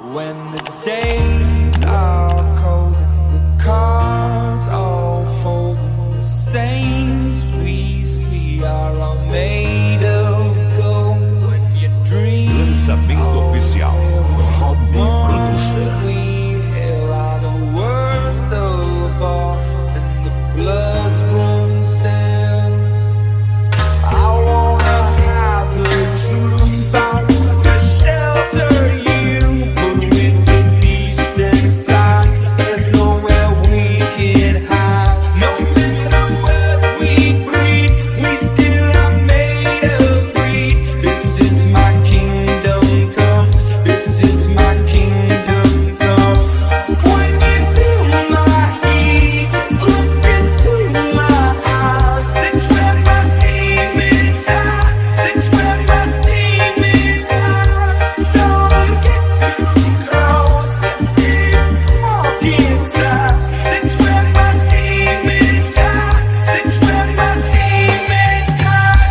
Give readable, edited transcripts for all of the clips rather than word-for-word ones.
When the days are cold and the cards all fold, the saints we see are all made of gold. When your dreams Lançamento oficial Robbie Producer. we hell are the worst of all, and the bloods run still. I wanna have the truth, I wanna shelter you, but with the beast inside, there's nowhere we can hide. No matter what we breed, we still are made of greed. This is my kingdom come, this is my kingdom come. When you feel my heat, look into my eyes. It's where my demons hide, it's where my demons hide. Don't get too close, it's dark inside. It's where my demons hide, it's where my demons hide.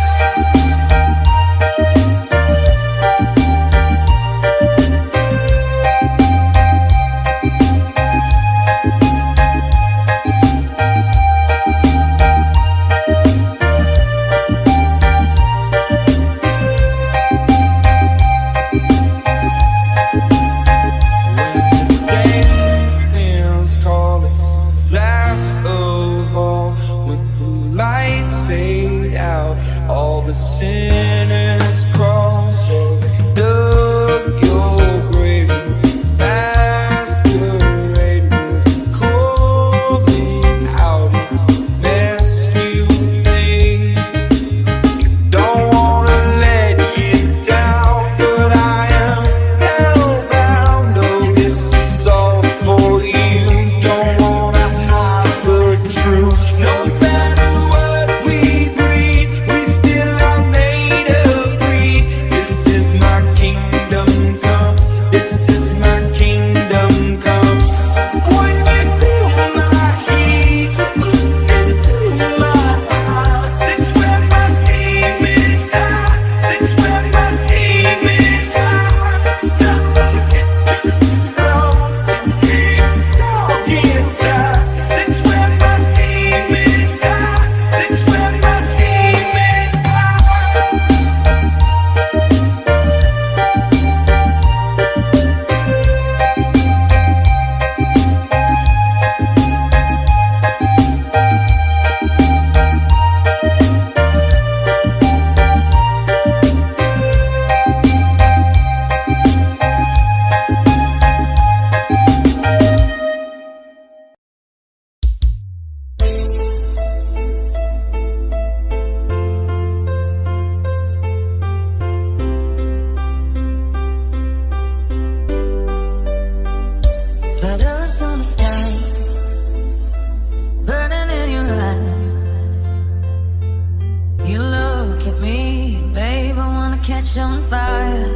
When call it's last of all. When the lights fade out, all the sinners crawl. So they dug your grave, masquerade with calling out mess you made. Don't wanna let you down, but I am hellbound. No, this is all for you. Don't wanna hide the truth. No matter what we breed, we still are made of greed. This is my kingdom come, this is my kingdom come. When you feel my heat, look into my eyes. It's where my demons hide, it's where my demons hide. Don't get too close, it's dark inside. It's where my demons hide, it's where my demons hide. Letters on the sky, burning in your eye. You look at me, babe, I wanna catch on fire.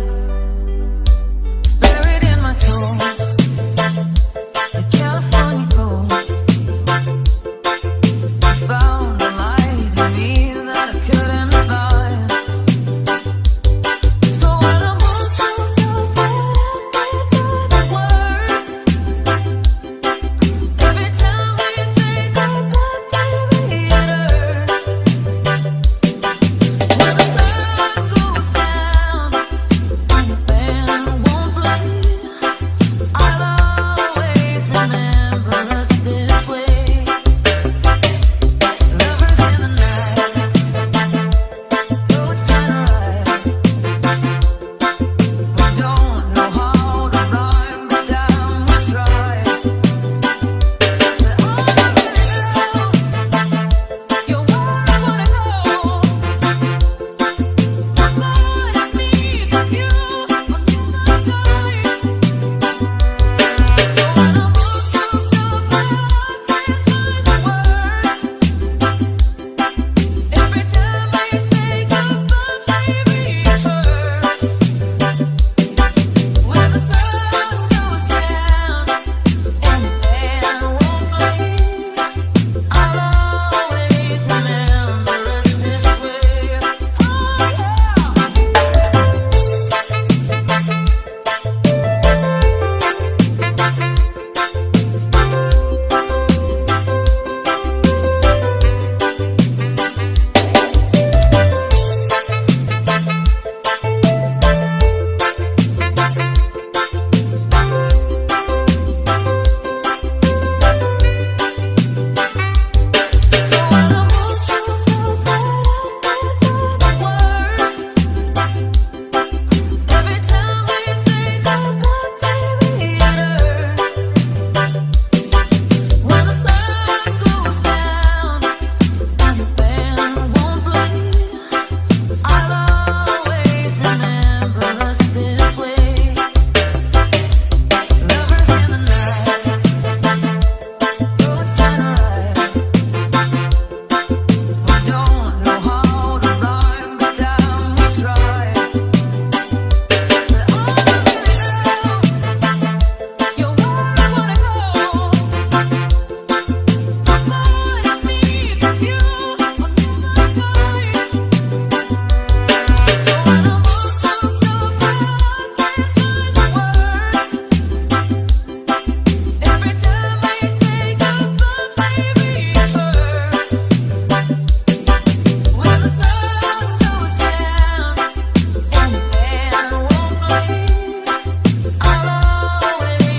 It's buried in my soul, the California gold. I found a light in me that I couldn't find. So when I want to go with the words, every time we say goodbye, baby, it hurts. When the sun goes down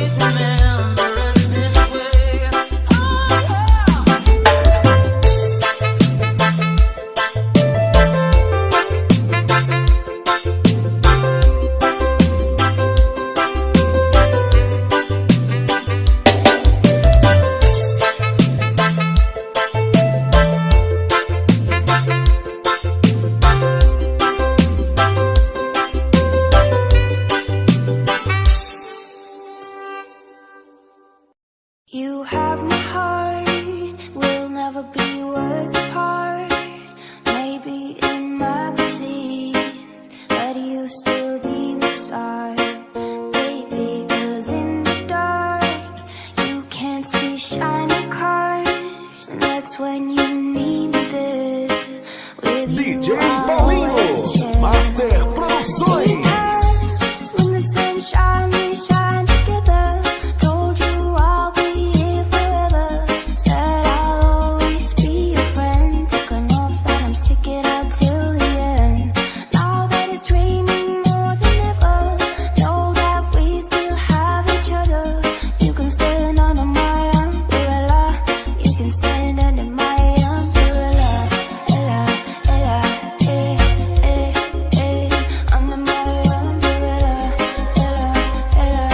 always remember us this way. Oh You have my heart, we'll never be worlds apart. Maybe in magazines, but you'll still be my star. Baby, 'cause in the dark, you can't see shiny cars. And that's when you need me there. With DJ you Paulinho, always share. Master Produções. When the sun shine, we shine together. Told you I'll be here forever. Said I'll always be your friend. Took an oath that I'm sticking out till the end. Now that it's raining more than ever, know that we still have each other. You can stand under my umbrella. You can stand under my umbrella. Ella, Ella, under my umbrella. Ella, Ella,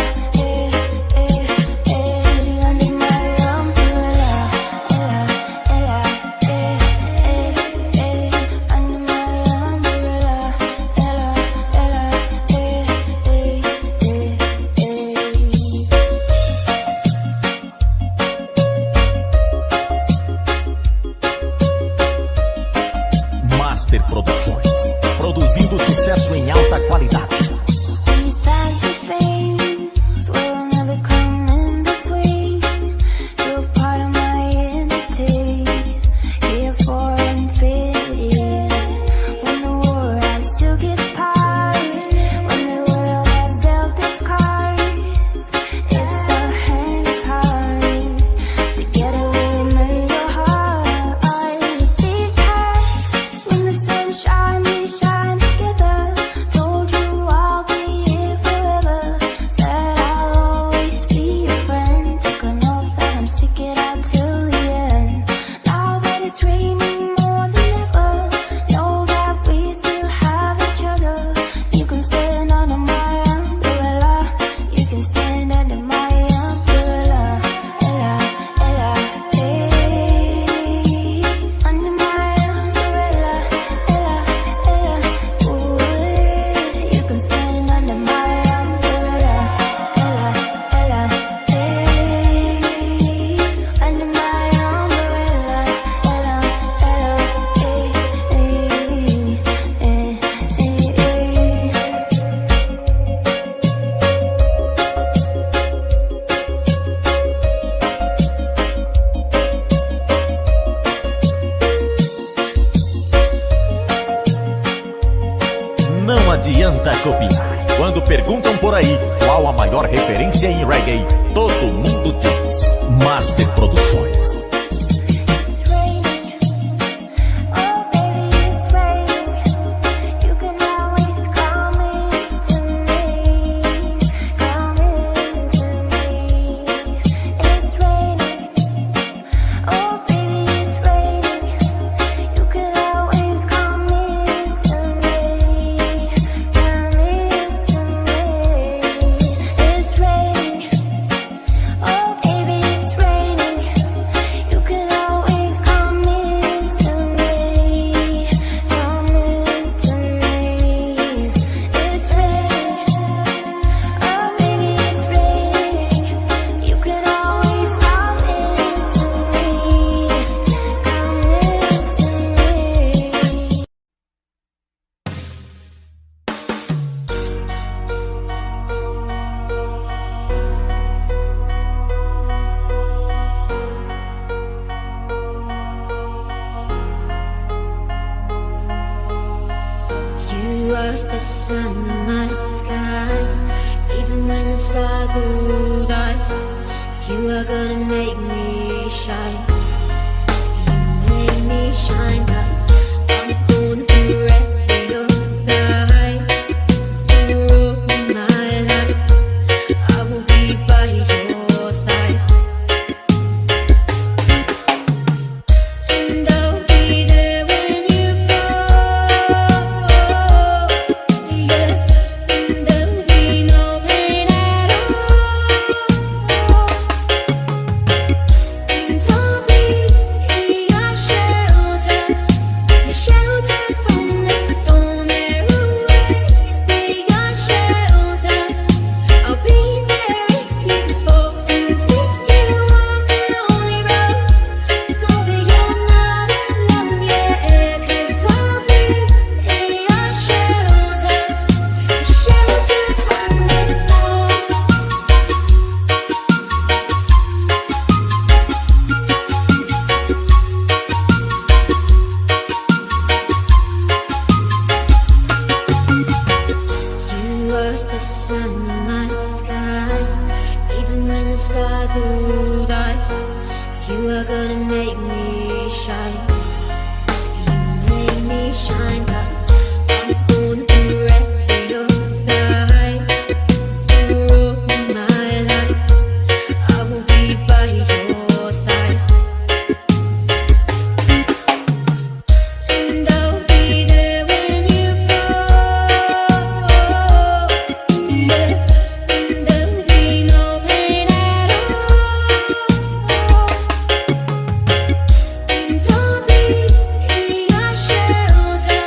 under my umbrella. Ella, Ella, under my umbrella. Ella, Master Produções, produzindo sucesso em alta qualidade. These fancy things will never come in between. You're part of my entity, here for infinity. When the war has took its part, when the world has dealt its cards, if the hand is hard, together we'll mend your heart. Deep past, when the sun shine, we shine together. Told you I'll be here forever. Said I'll always be your friend. Took an oath that I'm sticking out till the end. Now that it's raining more than ever, know that we still have each other. You can stand under my umbrella. You can stand under my umbrella. Ella, Ella, under my umbrella. Ella, Ella, ooh, you can stand under my umbrella. Ella, Ella, under my umbrella. Ella, Não adianta copiar. Quando perguntam por aí qual a maior referência em reggae, todo mundo diz Master Produções. It's raining, oh baby, it's raining. You can always come into me, come into me. It's raining, oh baby, it's raining. You can always come into me, come into me. It's raining, oh baby, it's raining. You can always come into me, come into me. It's raining, oh baby, it's raining. You can always come into me, come into me. You are the sun in my sky, even when the stars will die. You are gonna make me shine. You make me shine, 'cause I'm born forever your light. For all my life, I will be by your stars will die. You are gonna make me shine. You make me shine, 'cause I'm gonna forever your light. Through my life, I will be by your side. And I'll be there when you fall. Yeah. And there'll be no pain at all. And I'll be in your shelter.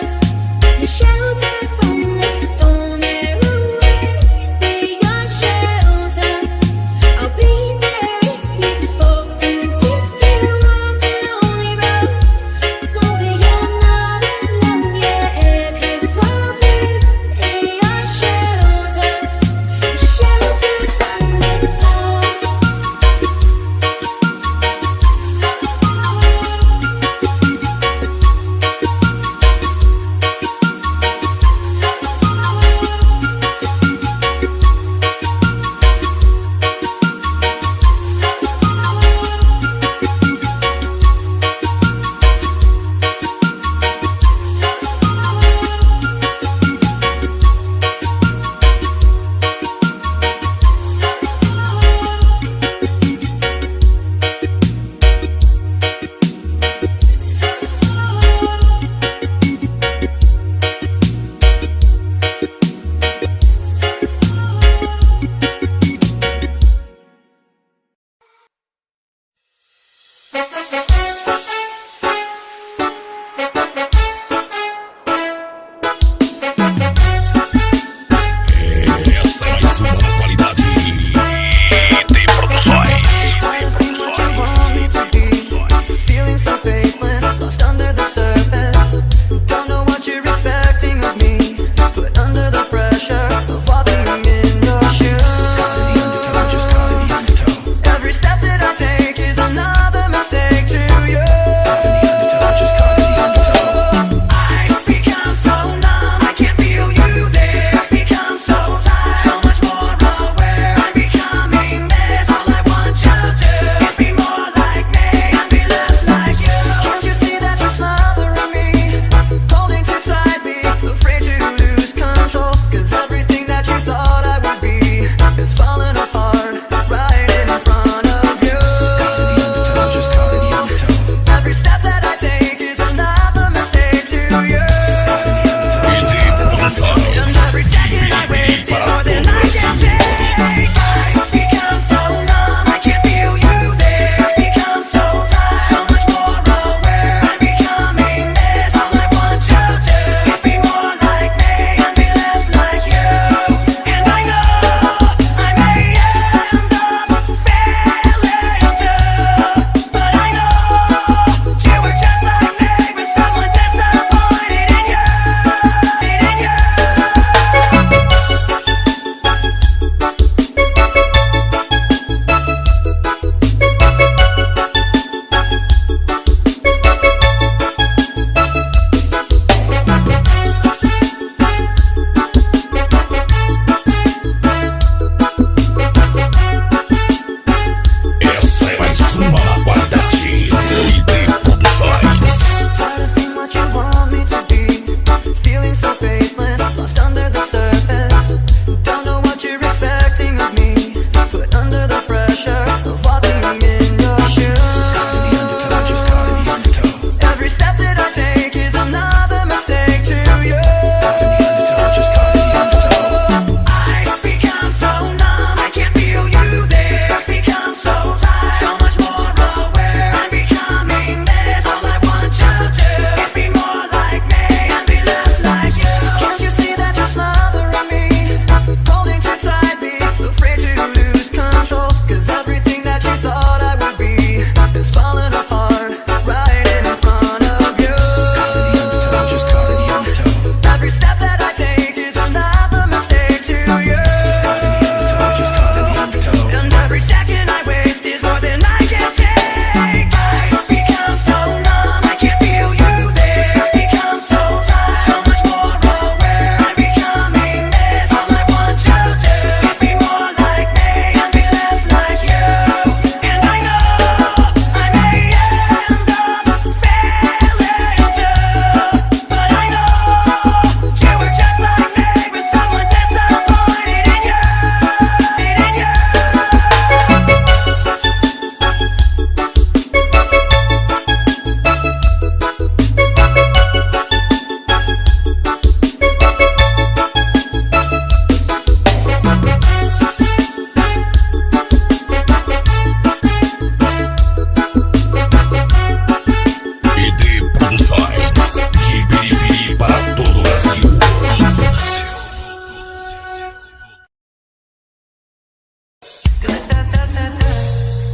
Тра-та-та-та-та.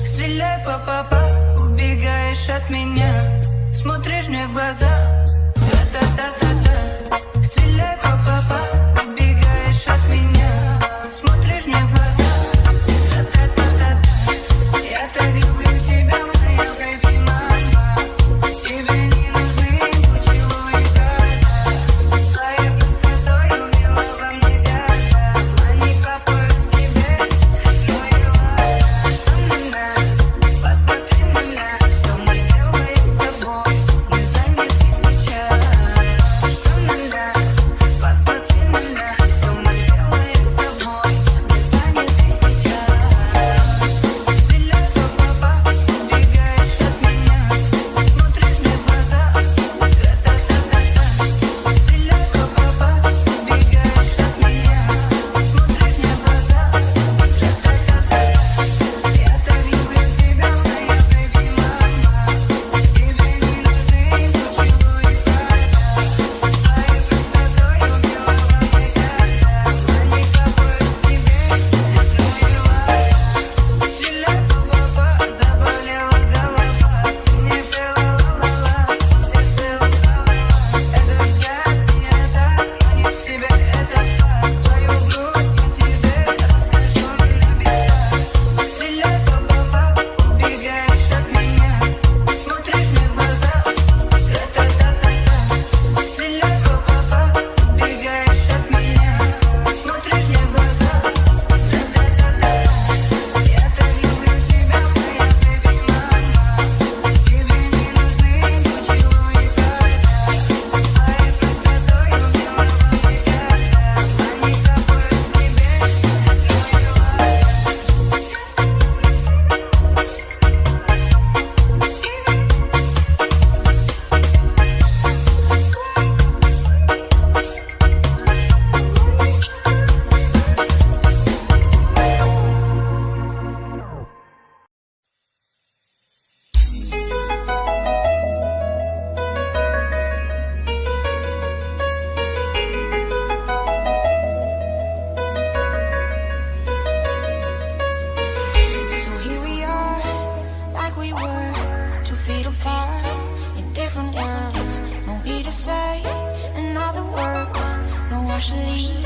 Стреляй, па-па-па, убегаешь от меня, смотришь мне в глаза. Тра-та-та-та-та. Стреляй, па-па-па, убегаешь от меня, смотришь мне в глаза. Тра-та-та-та-та. Я так люблю тебя, моя baby мама. Тебе не нужны поцелуи, когда своей простотой убила во мне гада. Они капают тебе, но и посмотри на меня, что мы делаем с тобой. Мы заняты сейчас. Посмотри на меня, что мы делаем с тобой. Мы заняты сейчас. Стреляй, па-па-па, убегаешь от меня, смотришь мне в глаза. Тра-та-та-та-та. Стреляй, па-па-па, убегаешь от меня, смотришь мне в глаза. Тра-та-та-та. Я так люблю тебя, моя baby мама. Тебе не нужны поцелуи, когда своей простотой убила во мне гада. Они капают тебе, ну и стреляй, па-па-па, заболела голова. Мне пела ла-ла-ла, сердце ла-ла-ла. Это взгляд меня так манит в себя, это факт. Свою грусть я тебе расскажу на бегах. Стреляй, па-па-па, убегаешь от меня, смотришь мне в глаза. Тра-та-та-та-та. Стреляй, па-па-па, убегаешь от меня, смотришь мне в глаза. Тра-та-та-та. Я так люблю тебя, моя baby мама. Тебе не нужны поцелуи, когда своей простотой убила во мне гада. Они капают тебе, ну So here we are, like we were, 2 feet apart, in different worlds. No need to say another word. No, I should leave,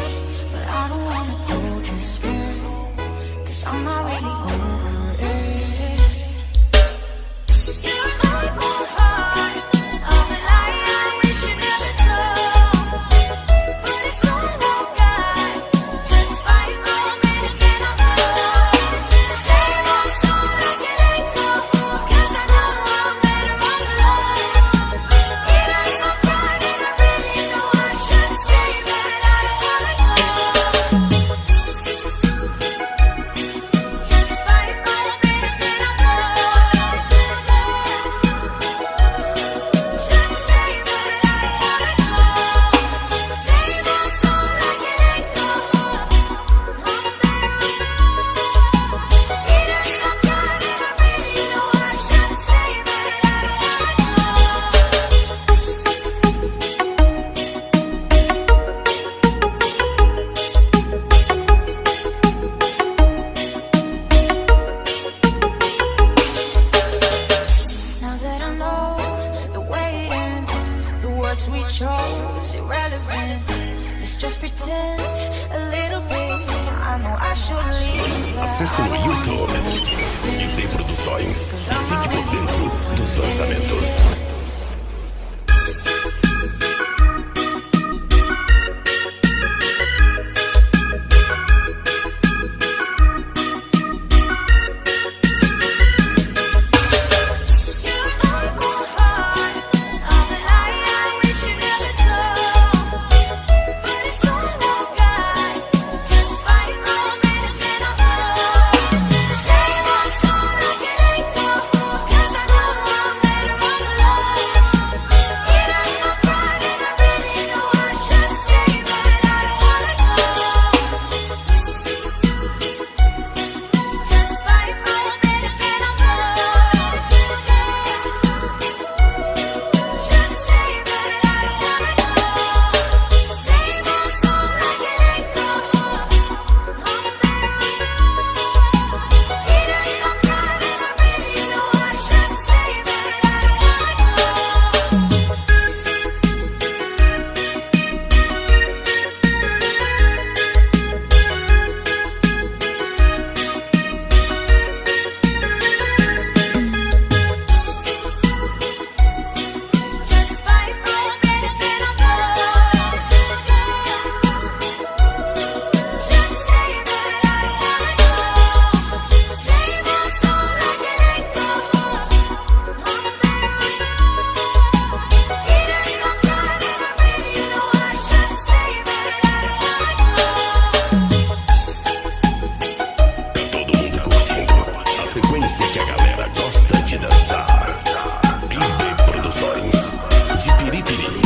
but I don't wanna go just yet, 'cause I'm not really over it. You broke my heart, I'm a lie I wish you never told. But it's all I got, just 5 more minutes and I'm gone. Save my soul like an echo, 'cause I know I'm better all alone. It hurts my pride and I really know I shouldn't stay, but I don't wanna go. Just 5 more minutes and I'm gone. Shouldn't stay, but I don't wanna go. Save my soul like an echo, I'm better alone. It hurts my pride and I really know I shouldn't stay, but I don't wanna go. Now that I know the way it ends, the words we chose irrelevant. Let's just pretend a little bit. I know I should leave, but Acesse no YouTube e dê produções e fique por dentro dos lançamentos. you broke my heart. I'm a lie I wish you never told. But it's all I got, just 5 more minutes and I'm gone. Save my soul like an echo, 'cause I know I'm better all alone. MC que a galera gosta de dançar. IB Produções, de Piripiri,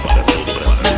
para todo o Brasil.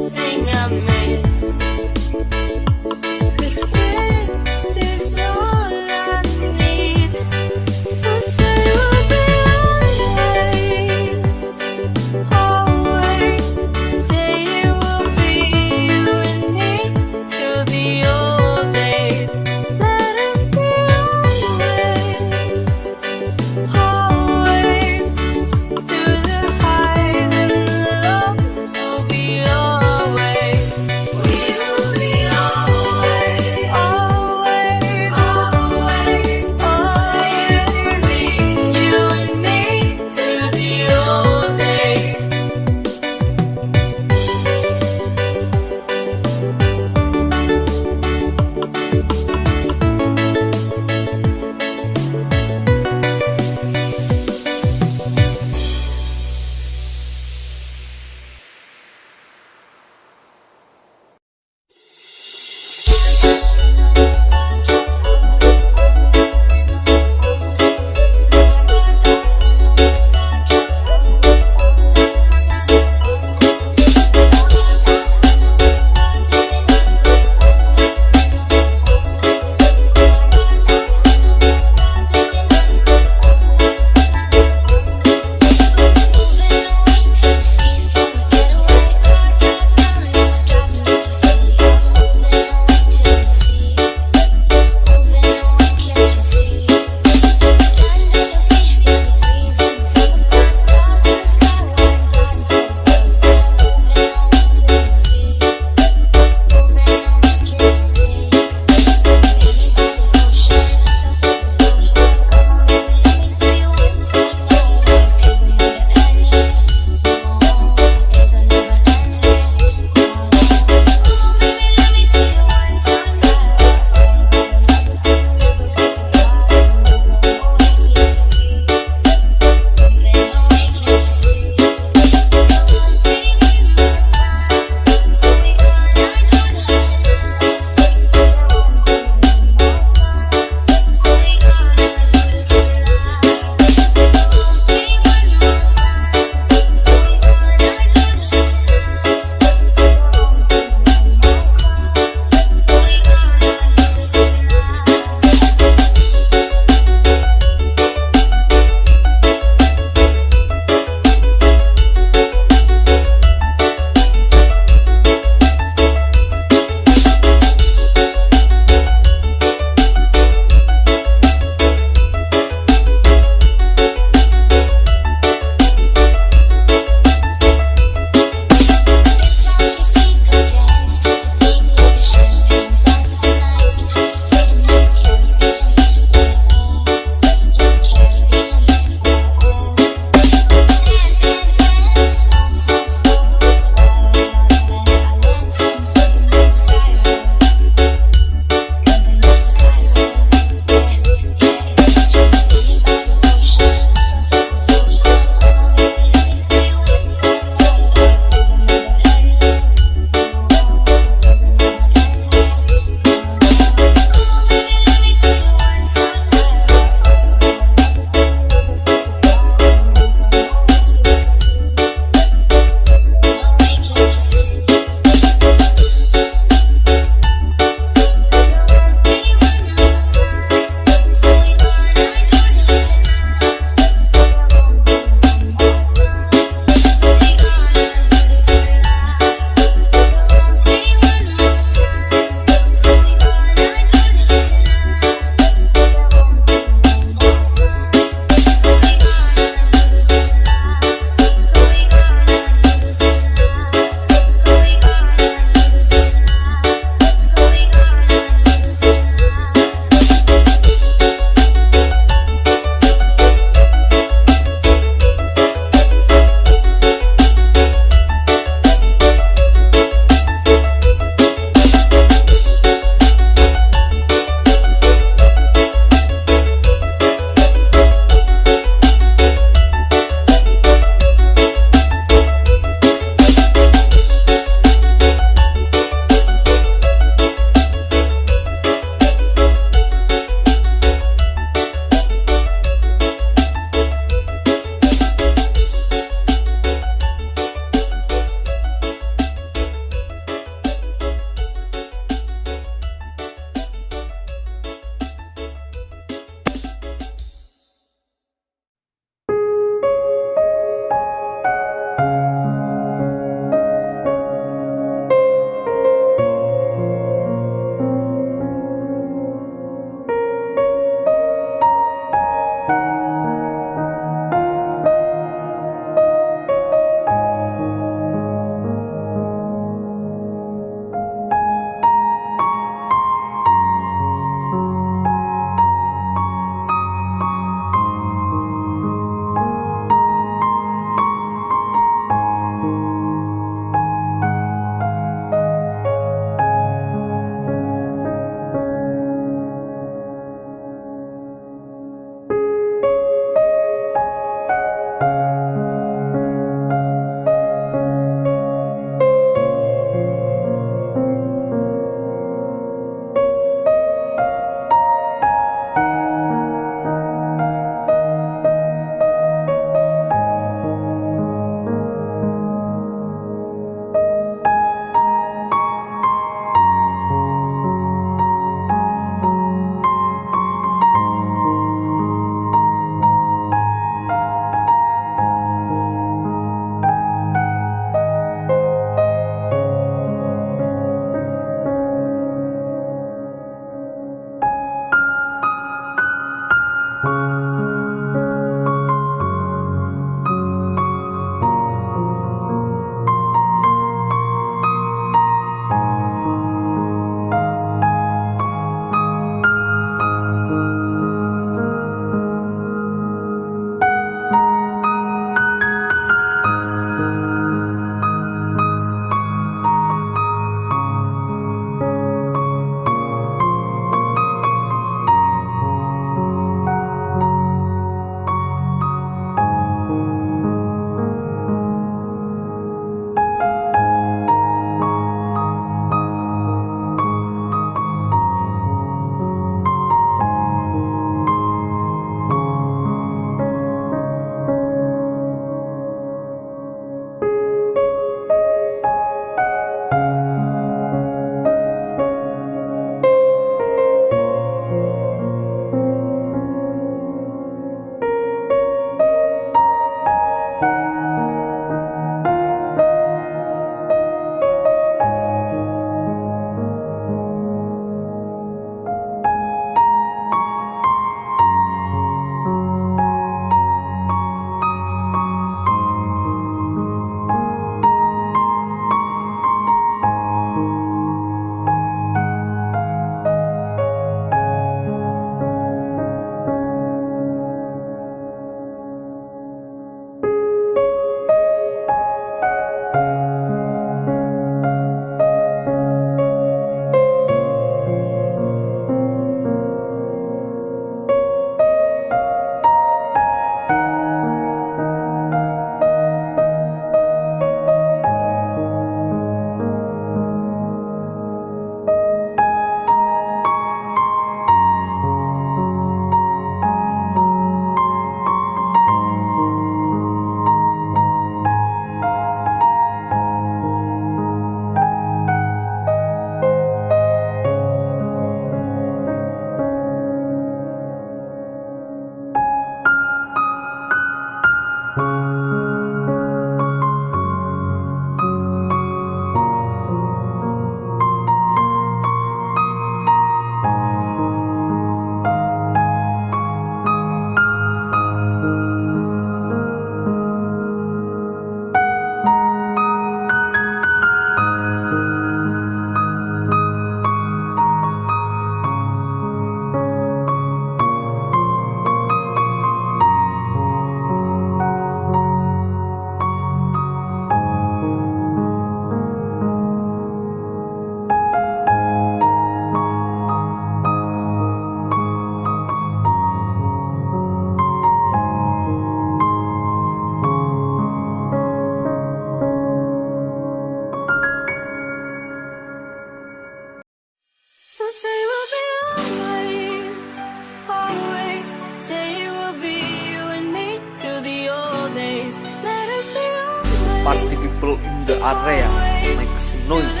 area makes noise.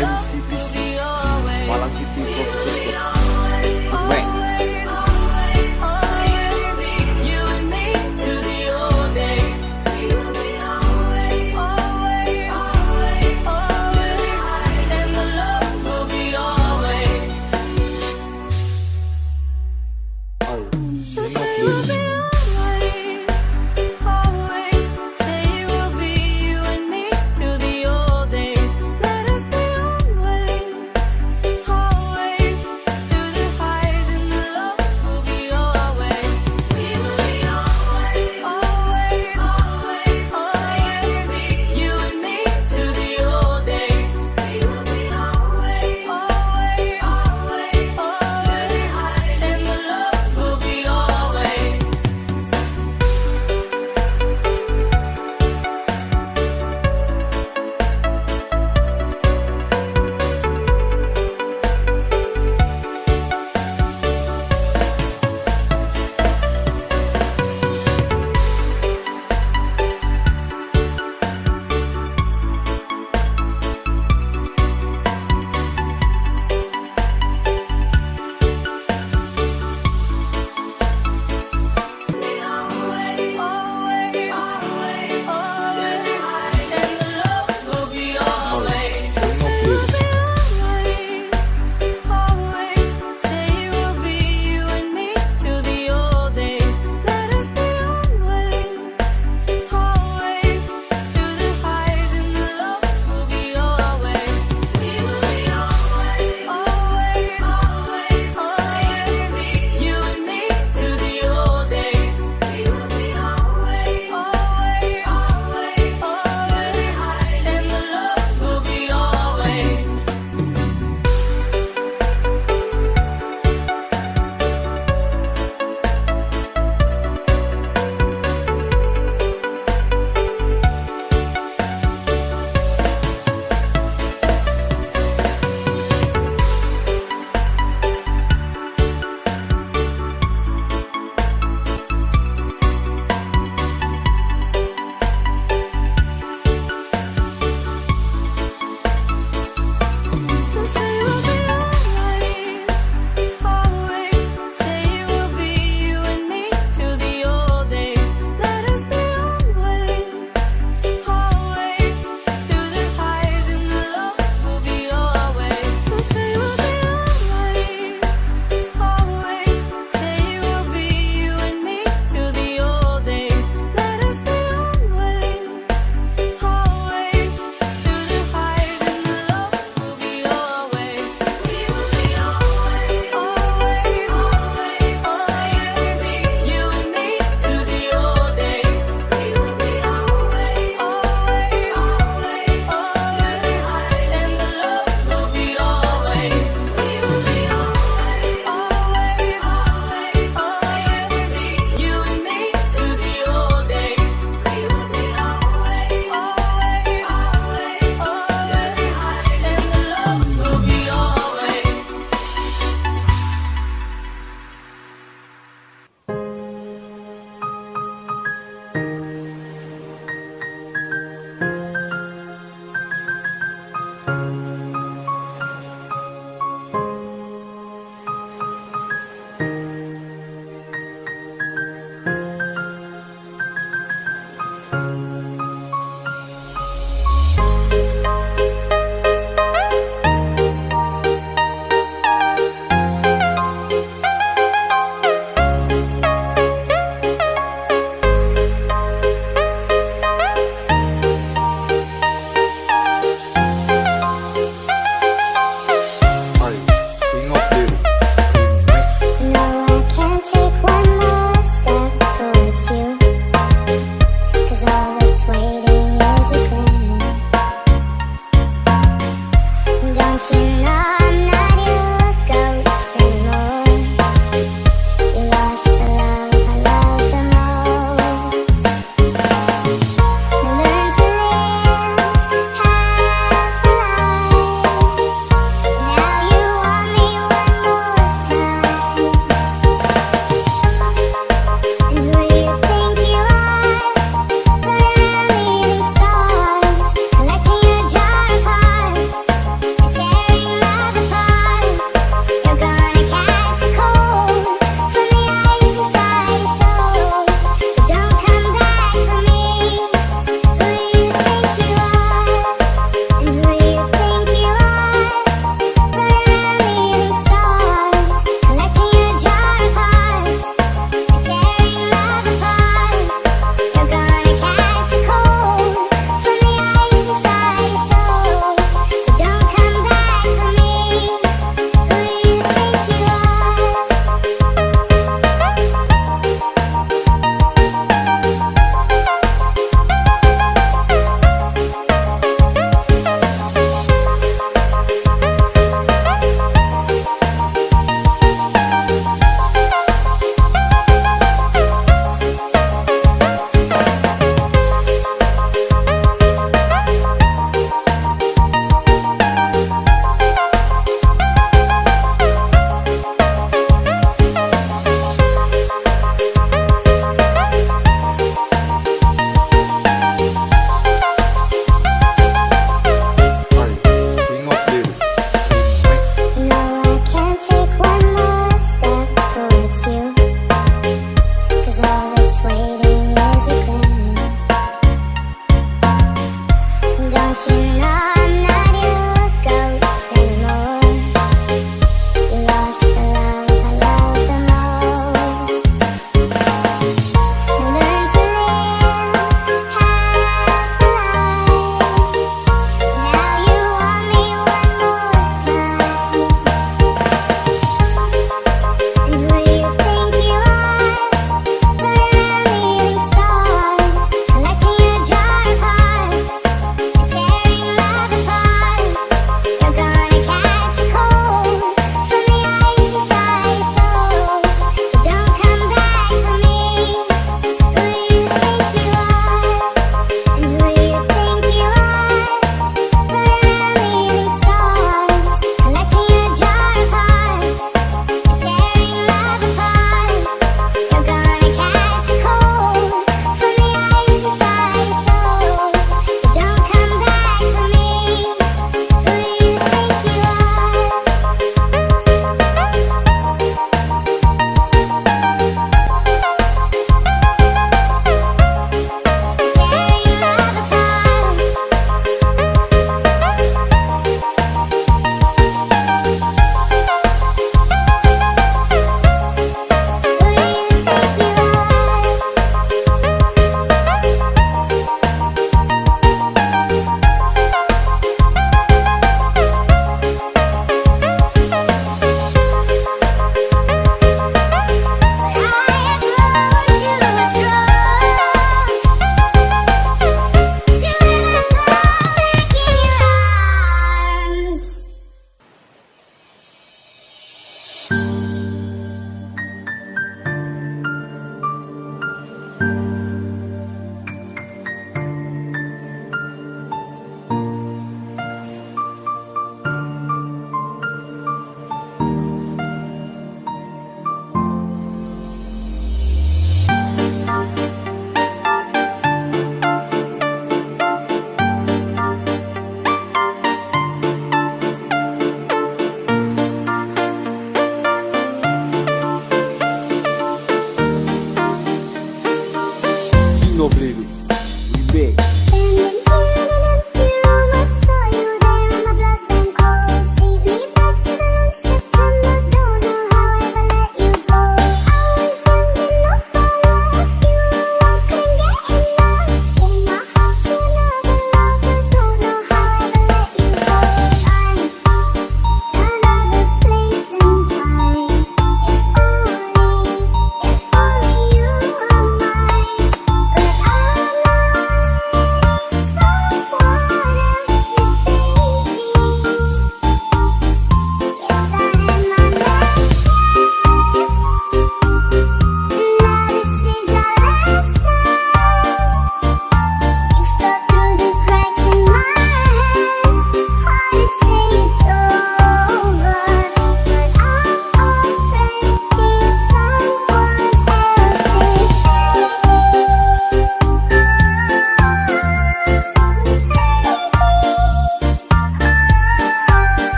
MCPC, Malang City Producer Group. Thanks. Always,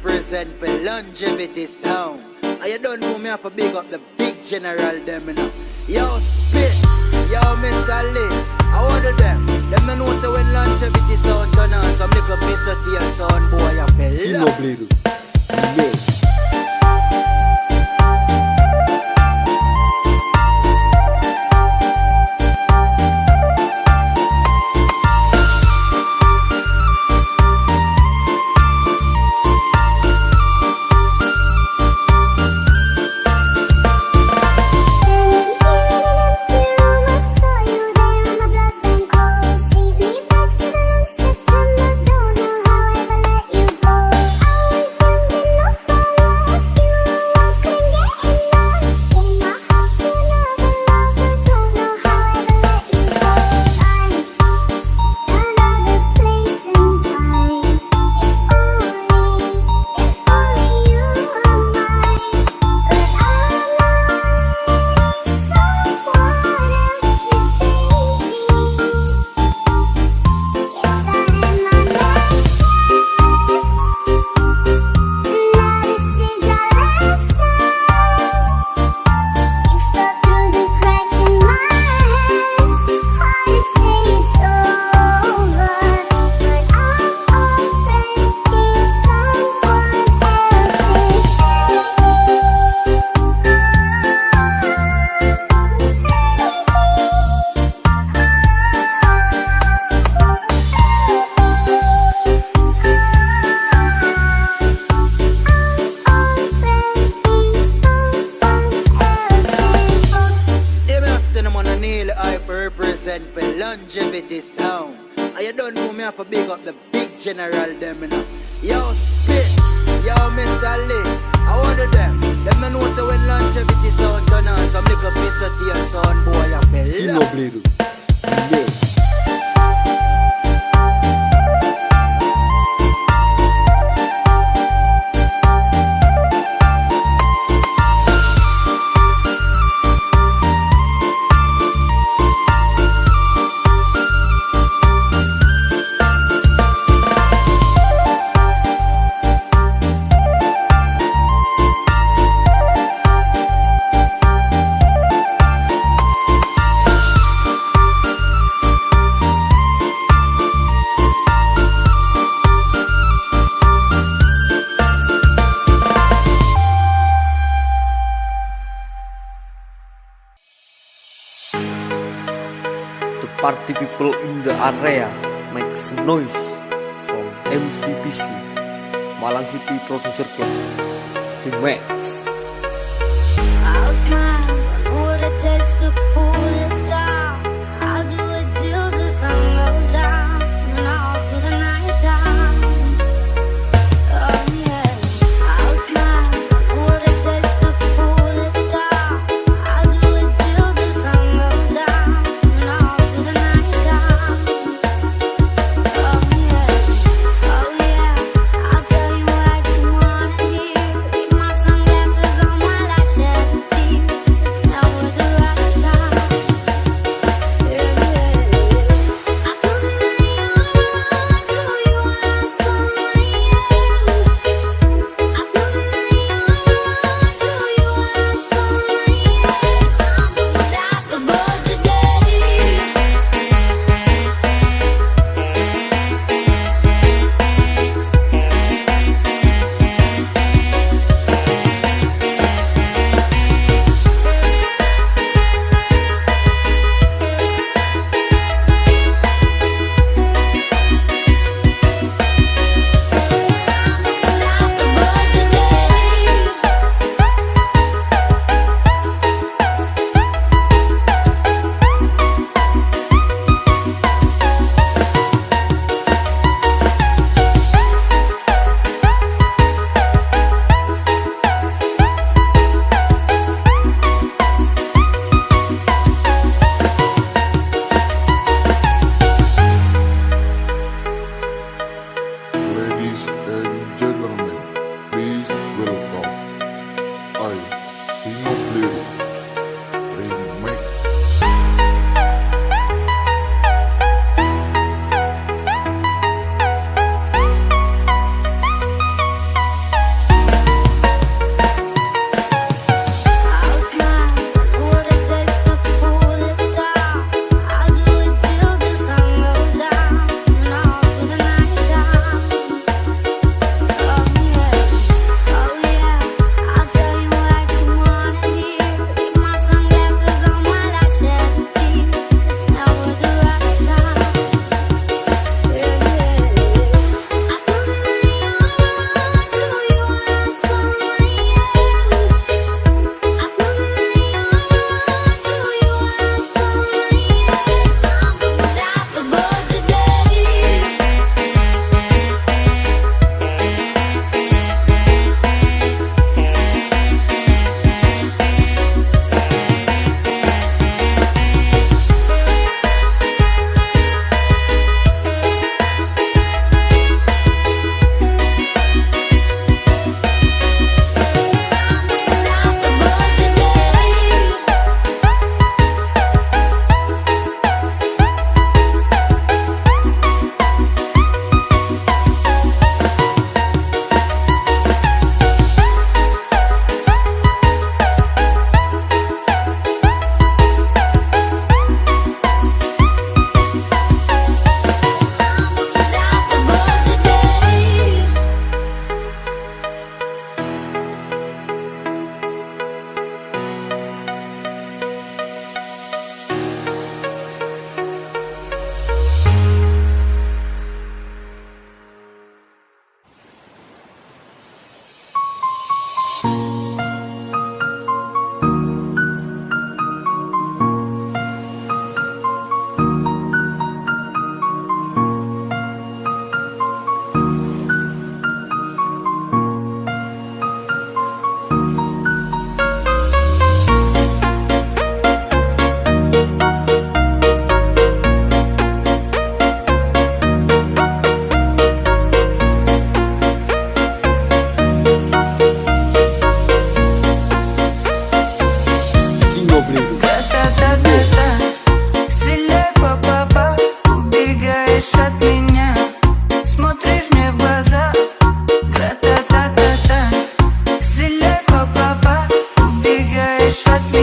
represent for longevity sound. And you don't know me have to big up the big general them, you know. Yo, spit, yo, Mr. Lee, I order them. Them no know so when longevity sound turn on, some little piece of tea and sound boy, I feel Sino Bledo. Yes. Represent for longevity sound. And you don't know me have to big up the big general them, you know. Yo, spit, yo, Mr. Lee, I order them. Them no know so when longevity sound turn on, some little piece of tea and sound boy, I feel Sino Bledo. Yes. The party people in the area makes noise from MCPC Malang City Producer Club. Remix. I'll smile, I know what it takes to fool this town. I'll do it till the sun goes down and all through the night time. Oh yeah, I'll smile, I know what it takes to fool this town. I'll do it till the sun goes down and all through the night time. Oh yeah, I'll tell you what you wanna hear. Take my sunglasses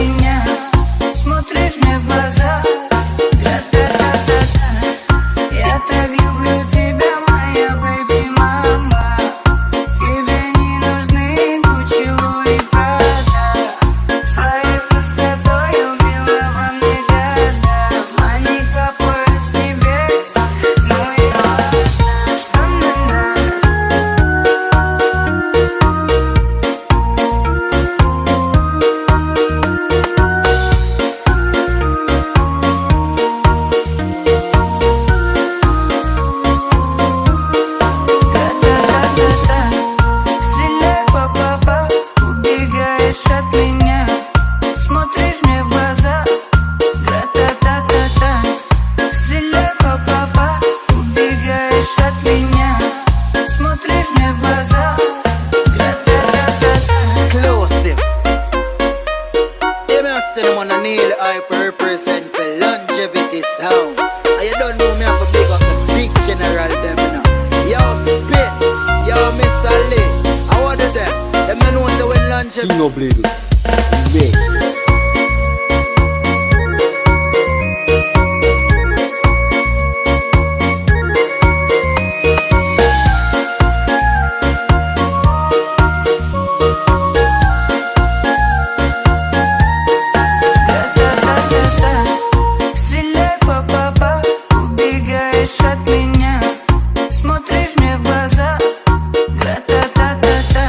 меня, смотришь мне в глаза. Гра-та-та-та-та. Я так люблю тебя, моя бэйби-мама. Тебе не нужны Гуччи, Луи, Прада. Своей простотой убила во мне года. Они капают с небес, но и ладно, что на нас. Гра-та-та-та-та. Стреляй, па-па-па, убегаешь от меня, смотришь мне в глаза. Гра-та-та-та-та. Стреляй, па-па-па, убегаешь от меня, смотришь мне в глаза. Гра-та-та-та-та. Exclusive. You must say them on a Neil I represent for longevity sound. And you don't know me have to big up the big general them, you know. Yo, Spit, yo, Miss Ali, I order them. Them men know say when longevity. Sinoblade Remix. Гра-та-та-та-та. Стреляй, па-па-па, убегаешь от меня, смотришь мне в глаза. Гра-та-та-та-та.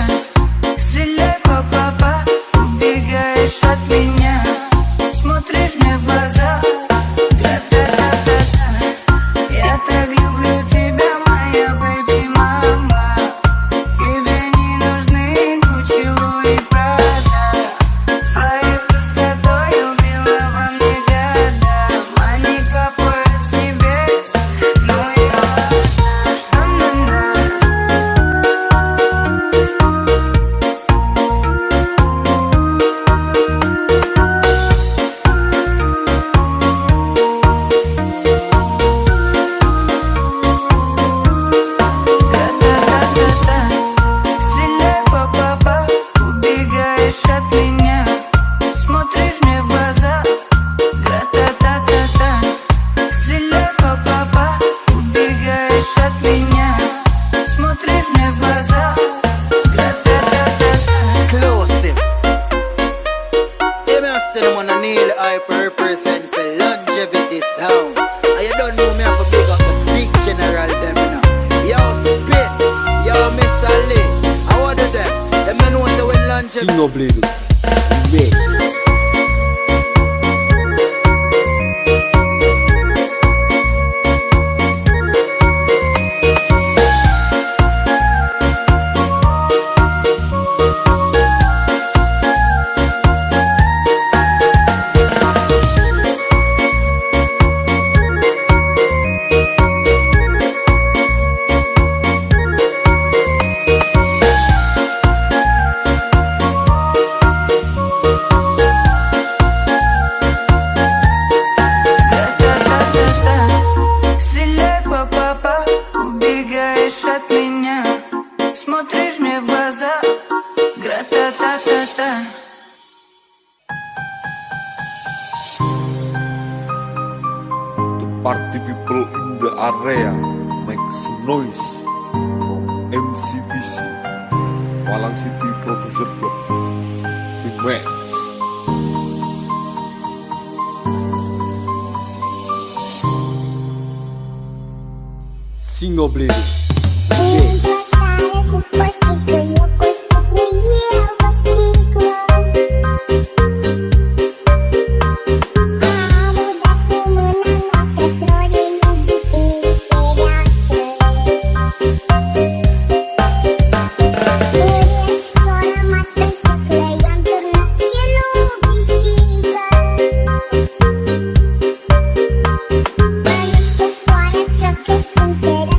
Стреляй, па-па-па, убегаешь от меня, смотришь мне в глаза. Гра-та-та-та-та. Я так люблю тебя, моя бэйби-мама. Тебе не нужны Гуччи, Луи, Прада. Своей простотой убила во мне года. Они капают с небес, но и ладно, что на нас. Гра-та-та-та-та. Стреляй, па-па-па, убегаешь от меня, смотришь мне в глаза. Гра-та-та-та-та. Стреляй, па-па-па, убегаешь от меня, смотришь мне в глаза. Гра-та-та-та-та. Exclusive. You must say them on a Neil I represent for longevity sound. And you don't know me have to big up the big general them, you know. Yo, Spit, yo, Miss Ali, I order them. Them men know say when longevity. Sinoblade Remix. Гра-та-та-та-та. Стреляй, па-па-па, убегаешь от меня, смотришь мне в глаза. Гра-та-та-та-та. The party people in the area makes noise from MCPC Malang City Producer Club Remix. Sinoblade Remix. Fora, choque, fronteira,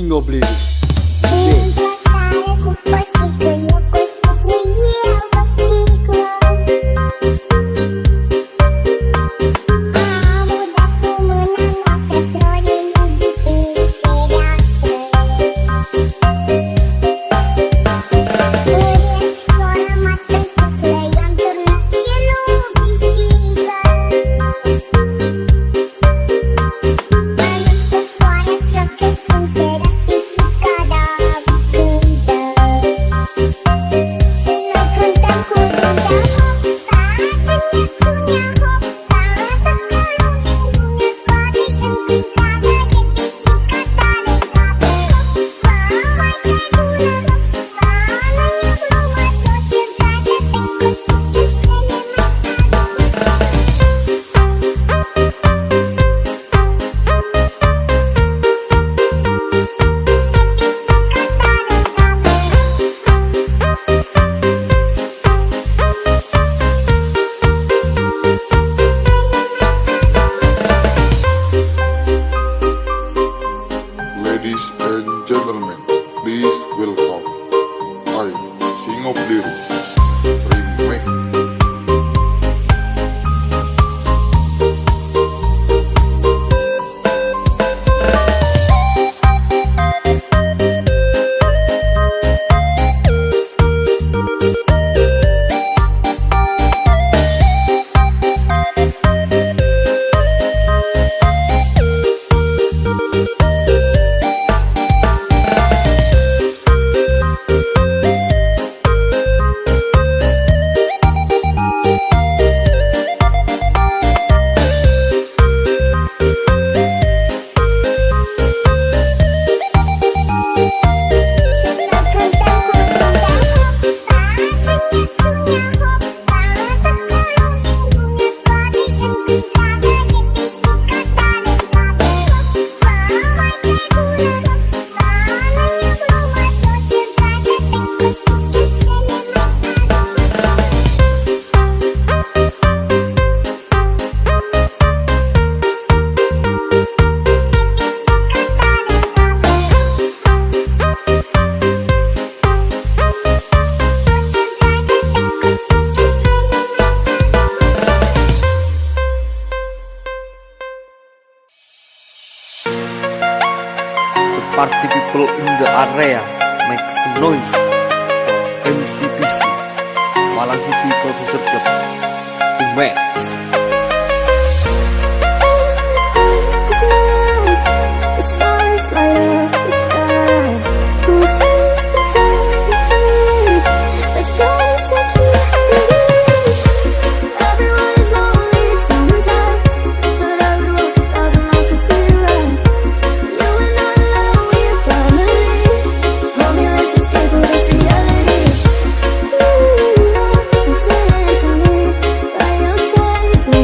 Singobliru. Ladies and gentlemen, please welcome I, Singobliru, Remake. Party people in the area make some noise from MCPC, Malang City Producer Club, Remix. The stars light up the sky. We'll set the fire free. Let's just set free. Everyone is lonely sometimes, but I would walk 1,000 miles to see you rise. You and I love, we are family. Hold me, let's escape all this reality. You are a symphony by your side. We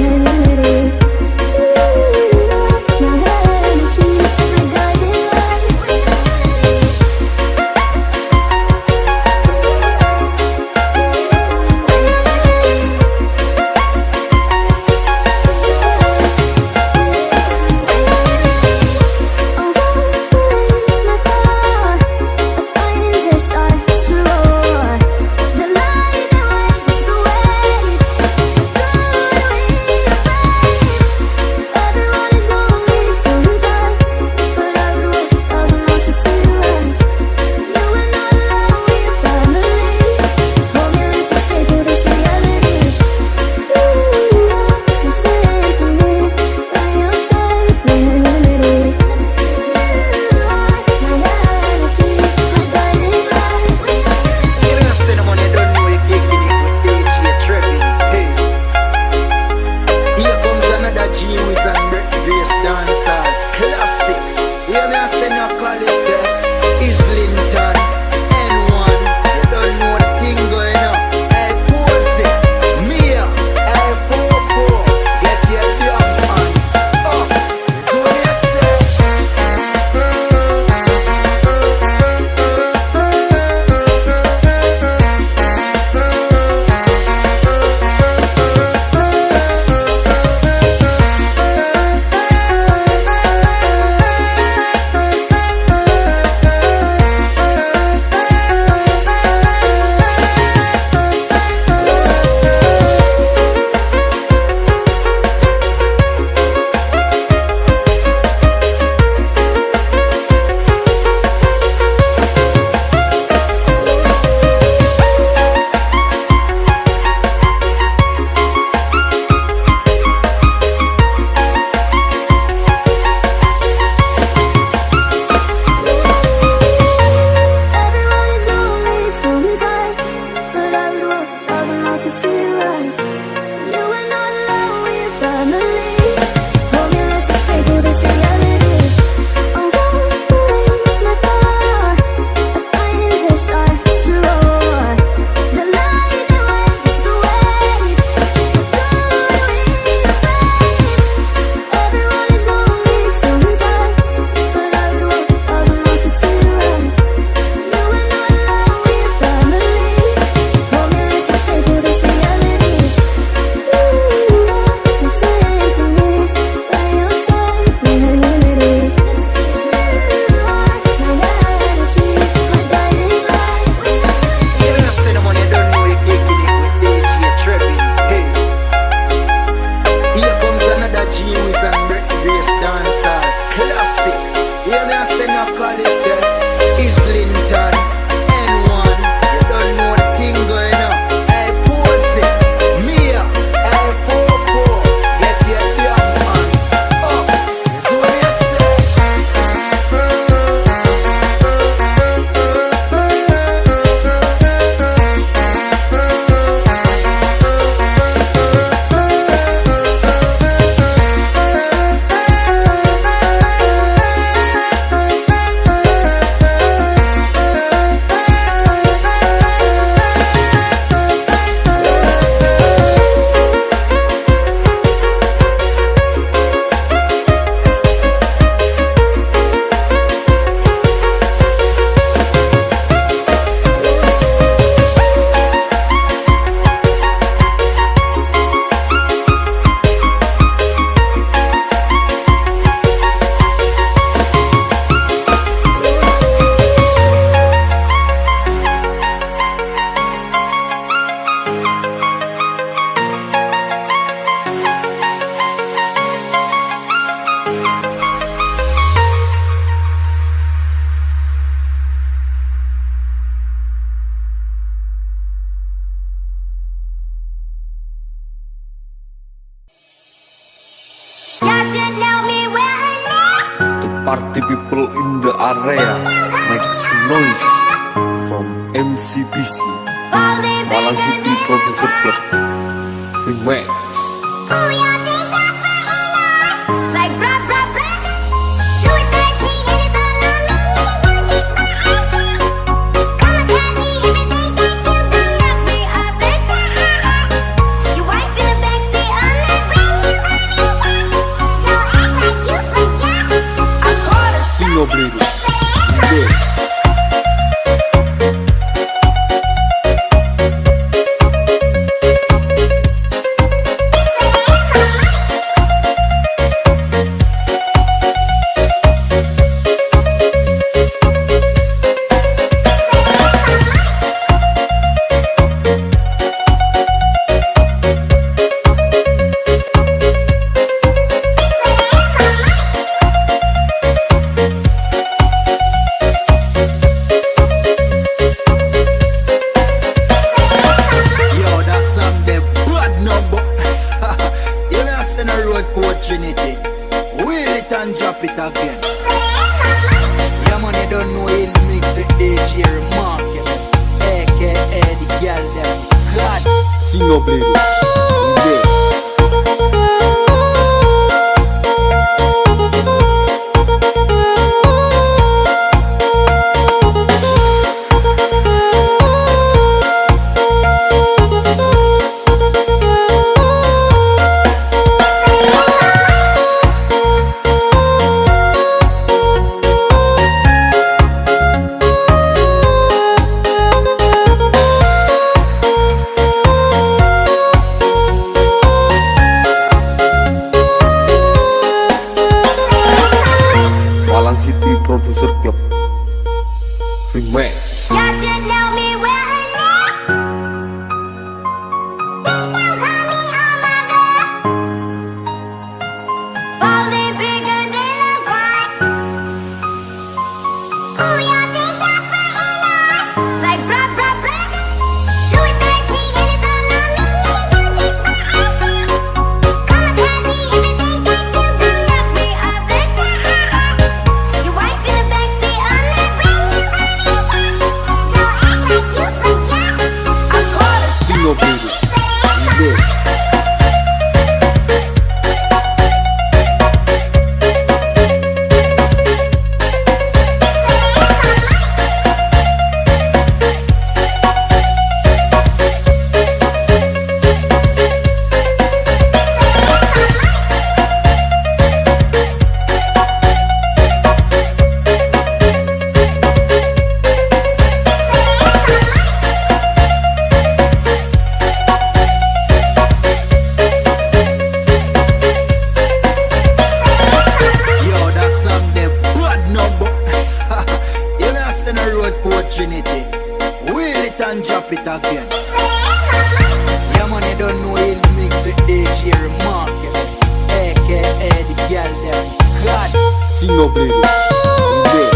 should know me well enough. The party people in the area make some noise from MCPC Malang City Producer Club Remix. Who y'all think y'all frontin' on? Like bruh, bruh, bruh. You was 13 and it's all on me. You just my ass. Come and pass me everything that you do. Knock me off the top. Your wife in the backseat on that brand new Barbie doll. Don't act like you forgot. I caught her. Single Bleeder. Yeah. Yo, that song the bad number. You know, send a road opportunity. Wheel it and drop it again. Yeah, man, you don't know in mix with DJ Remark, aka the girl them. God. Single Bleeder. Yeah. Malang City Producer Club Remix. Y'all should know me well enough. They don't call me on my bluff. Ballin' bigger than a pot. Who y'all think y'all frontin' on? Like bruh, bruh, bruh. You was 13 and it's all on me. You just my ass. Come and pass me everything that you do. Knock me off the top. Your wife in the backseat on that brand new Barbie doll. Don't act like you forgot. I caught her. Single Bleeder. Yeah. Yo, that song the bad number. You know, send a road opportunity. Wheel it and drop it again. Yeah, man, you don't know in mix with DJ Remark, aka the girl them. God. Single Bleeder. Yeah.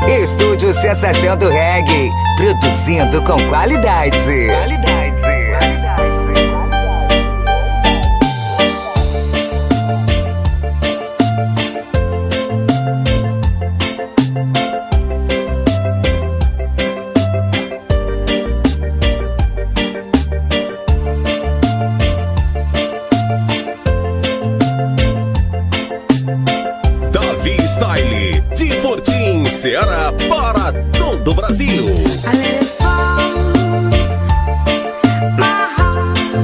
Estúdio Sensação do Reggae, produzindo com qualidade. Ceará para todo o Brasil. I let it fall, my heart,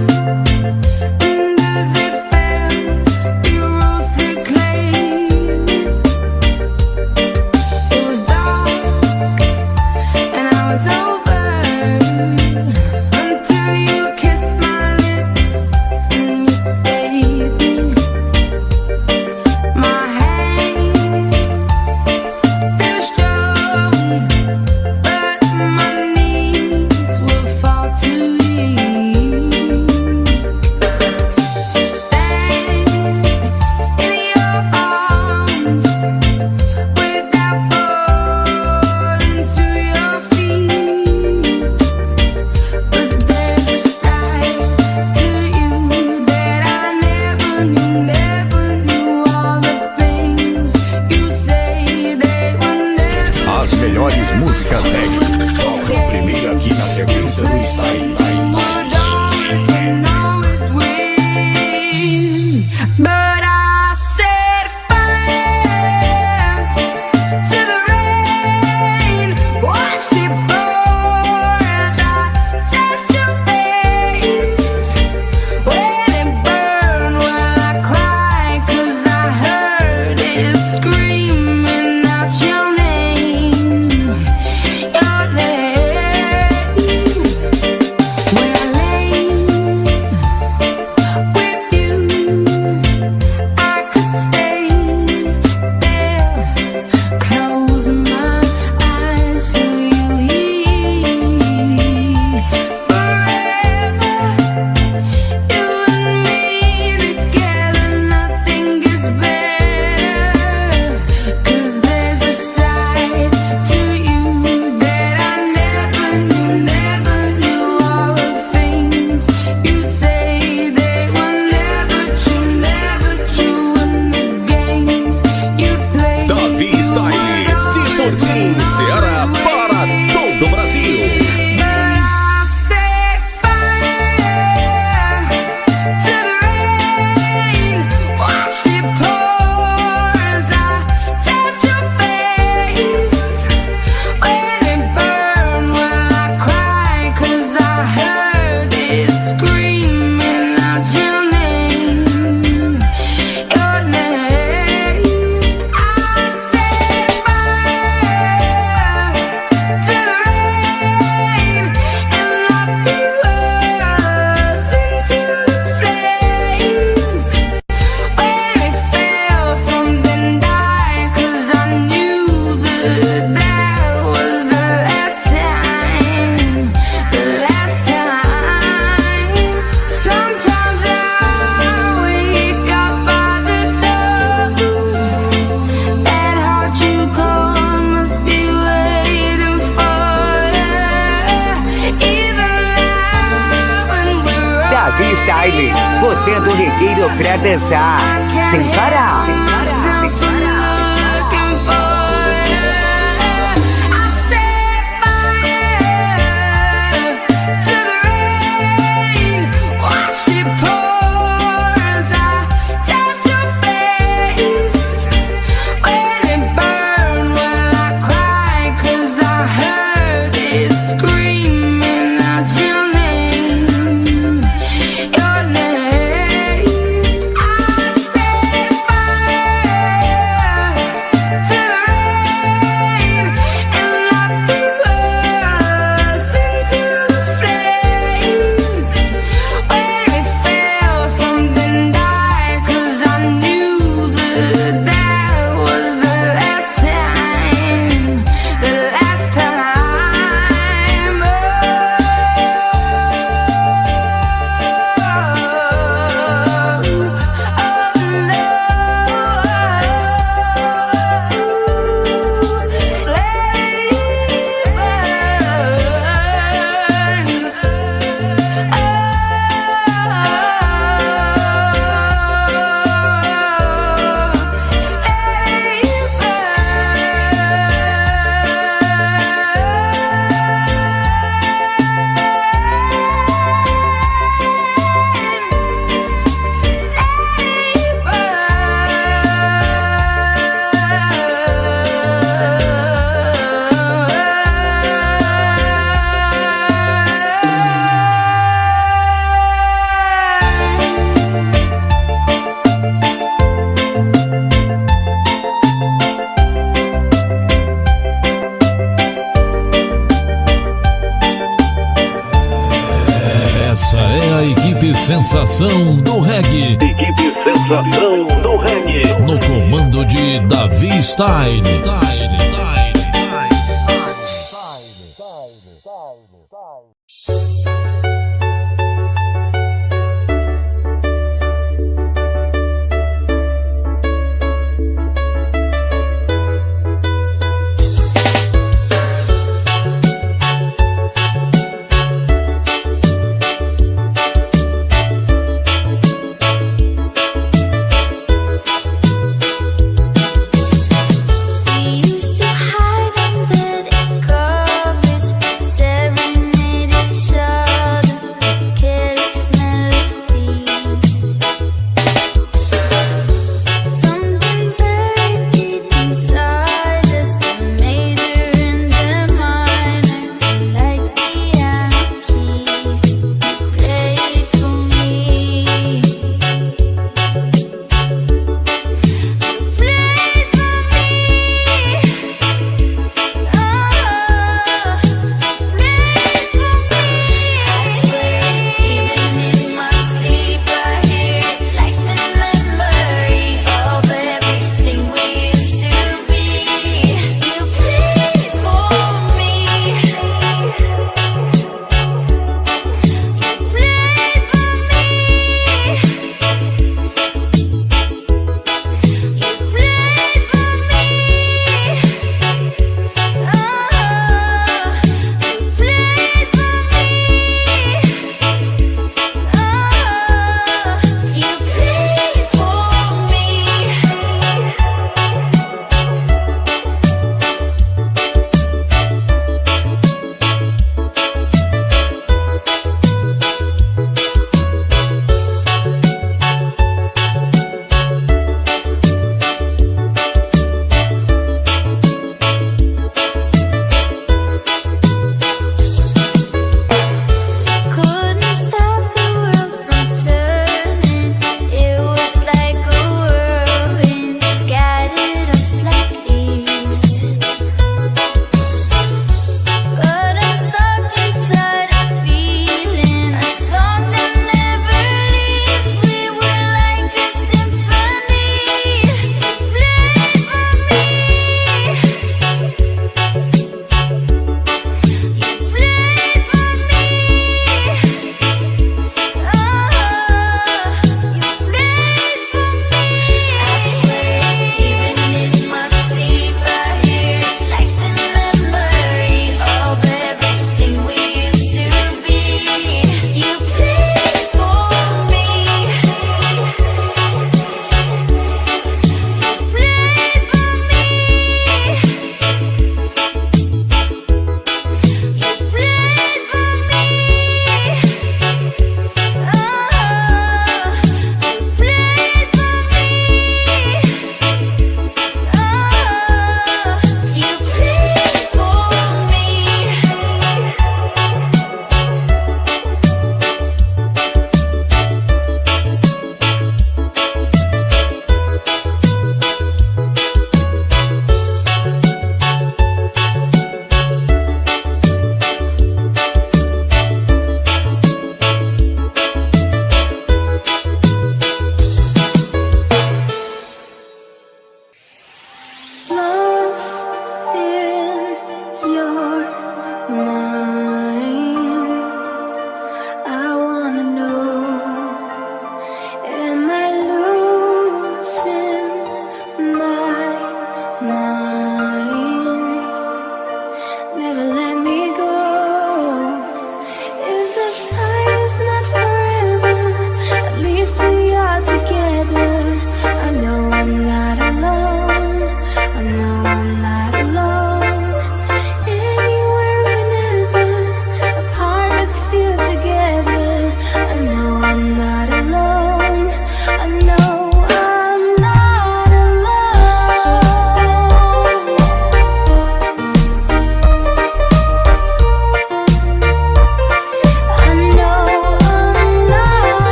and as it fell, you rose to claim it. It was dark, and I was over, until you kissed my lips and you saved me. My hands, they're strong, but my knees will fall too weak. Stand in your arms without falling to your feet. But there's a side to you that I never knew all the things you say they will never. As melhores músicas reggae tocam primeiro aqui na sequência do Style. But I set fire to the rain, watch it pour as I touch your face. When it burn, will I cry? 'Cause I heard it screaming out your name, your name. When I lay with you, I could stay there, closing my eyes, feel you here forever. You and me together, nothing gets better. 'Cause there's a side to you that I never knew all the things you say they were never true, and the games you play. Davi Style, de Fortim, Ceará para todo o Brasil. But I set fire to the rain, watch it pour as I touch your face. When it burn, will I cry? 'Cause I heard it screaming out your name, your name. I set fire to the rain and locked us into flames. When it fell, something died, 'cause I knew that was the last time, the last time. Sometimes I wake up by the door, that heart you called must be waiting for you. Even now when we're Davi Style, botando o regueiro pra dançar, sem parar. myself looking for you. I set fire to the rain, watch it pour as I touch your face. When it burn, will I cry? 'Cause I heard it screaming out your name, your name. I set fire Sensação do Reggae. Equipe Sensação do Reggae. No comando de Davi Style.